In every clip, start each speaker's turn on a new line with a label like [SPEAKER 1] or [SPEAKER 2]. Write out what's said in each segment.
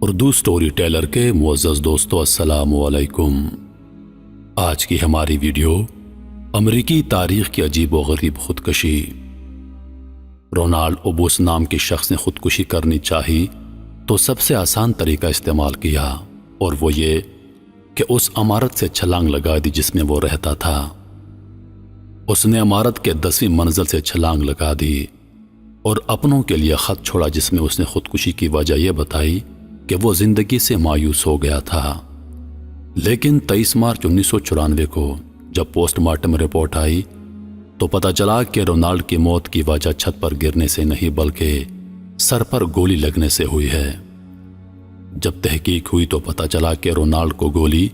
[SPEAKER 1] Urdu story tailor کے معزز دوستو السلام علیکم۔ آج کی ہماری ویڈیو امریکی تاریخ کی عجیب و غریب خودکشی۔ رونالڈ اوبوس نام کے شخص نے خودکشی کرنی چاہی تو سب سے آسان طریقہ استعمال کیا، اور وہ یہ کہ اس عمارت سے چھلانگ لگا دی جس میں وہ رہتا تھا۔ اس نے عمارت کے 10ویں منزل سے چھلانگ لگا دی اور اپنوں کے لیے خط چھوڑا جس میں اس نے خودکشی کی وجہ یہ بتائی کہ وہ زندگی سے مایوس ہو گیا تھا۔ لیکن 23 مارچ 1994 کو جب پوسٹ مارٹم رپورٹ آئی تو پتہ چلا کہ رونالڈ کی موت کی وجہ چھت پر گرنے سے نہیں بلکہ سر پر گولی لگنے سے ہوئی ہے۔ جب تحقیق ہوئی تو پتہ چلا کہ رونالڈ کو گولی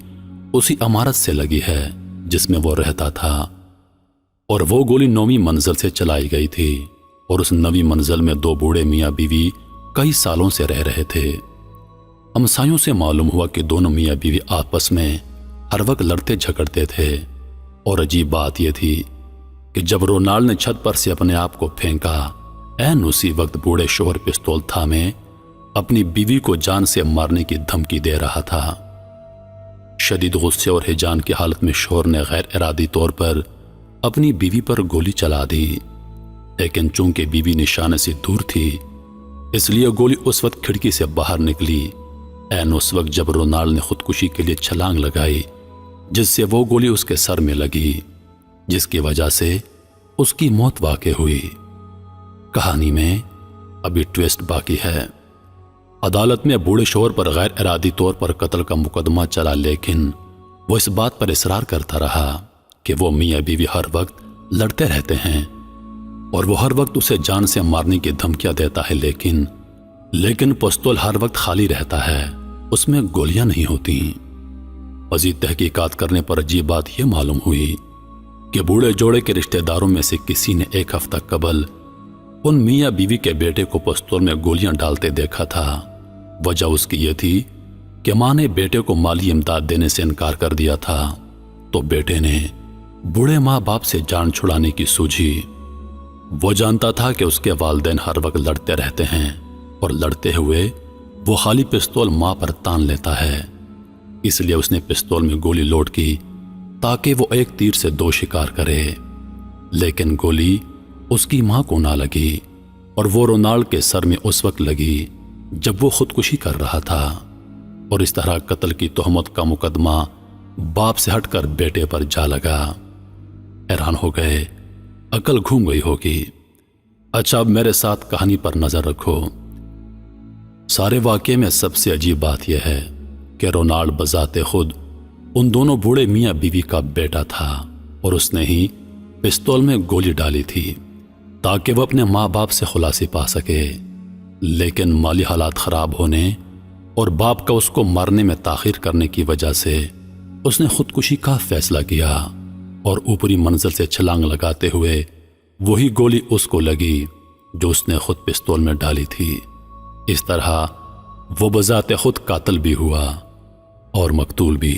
[SPEAKER 1] اسی عمارت سے لگی ہے جس میں وہ رہتا تھا، اور وہ گولی 9ویں منزل سے چلائی گئی تھی، اور اس 9ویں منزل میں 2 بوڑھے میاں بیوی کئی سالوں سے رہ رہے تھے۔ ہمسایوں سے معلوم ہوا کہ دونوں میاں بیوی آپس میں ہر وقت لڑتے جھگڑتے تھے، اور عجیب بات یہ تھی کہ جب رونالڈ نے چھت پر سے اپنے آپ کو پھینکا، عین اسی وقت بوڑھے شوہر پستول تھامے اپنی بیوی کو جان سے مارنے کی دھمکی دے رہا تھا۔ شدید غصے اور ہیجان کی حالت میں شوہر نے غیر ارادی طور پر اپنی بیوی پر گولی چلا دی، لیکن چونکہ بیوی نشانے سے دور تھی اس لیے گولی اس وقت کھڑکی سے باہر نکلی، عین اس وقت جب رونالڈ نے خودکشی کے لیے چھلانگ لگائی، جس سے وہ گولی اس کے سر میں لگی، جس کی وجہ سے اس کی موت واقع ہوئی۔ کہانی میں ابھی ٹویسٹ باقی ہے۔ عدالت میں بوڑھے شوہر پر غیر ارادی طور پر قتل کا مقدمہ چلا، لیکن وہ اس بات پر اصرار کرتا رہا کہ وہ میاں بیوی ہر وقت لڑتے رہتے ہیں اور وہ ہر وقت اسے جان سے مارنے کی دھمکیاں دیتا ہے، لیکن پستول ہر وقت خالی رہتا ہے، اس میں گولیاں نہیں ہوتی۔ مزید تحقیقات کرنے پر عجیب بات یہ معلوم ہوئی کہ بوڑھے جوڑے کے رشتہ داروں میں سے کسی نے 1 ہفتہ قبل ان میاں بیوی کے بیٹے کو پستول میں گولیاں ڈالتے دیکھا تھا۔ وجہ اس کی یہ تھی کہ ماں نے بیٹے کو مالی امداد دینے سے انکار کر دیا تھا، تو بیٹے نے بوڑھے ماں باپ سے جان چھڑانے کی سوچی۔ وہ جانتا تھا کہ اس کے والدین ہر وقت لڑتے رہتے ہیں، اور لڑتے ہوئے وہ خالی پستول ماں پر تان لیتا ہے، اس لیے اس نے پستول میں گولی لوڈ کی تاکہ وہ ایک تیر سے 2 شکار کرے، لیکن گولی اس کی ماں کو نہ لگی، اور وہ رونالڈ کے سر میں اس وقت لگی جب وہ خودکشی کر رہا تھا، اور اس طرح قتل کی تہمت کا مقدمہ باپ سے ہٹ کر بیٹے پر جا لگا۔ حیران ہو گئے، عقل گھوم گئی ہوگی۔ اچھا، اب میرے ساتھ کہانی پر نظر رکھو۔ سارے واقعے میں سب سے عجیب بات یہ ہے کہ رونالڈ بذات خود ان دونوں بوڑھے میاں بیوی کا بیٹا تھا، اور اس نے ہی پستول میں گولی ڈالی تھی تاکہ وہ اپنے ماں باپ سے خلاصی پا سکے، لیکن مالی حالات خراب ہونے اور باپ کا اس کو مارنے میں تاخیر کرنے کی وجہ سے اس نے خودکشی کا فیصلہ کیا، اور اوپری منزل سے چھلانگ لگاتے ہوئے وہی گولی اس کو لگی جو اس نے خود پستول میں ڈالی تھی۔ اس طرح وہ بذات خود قاتل بھی ہوا اور مقتول بھی۔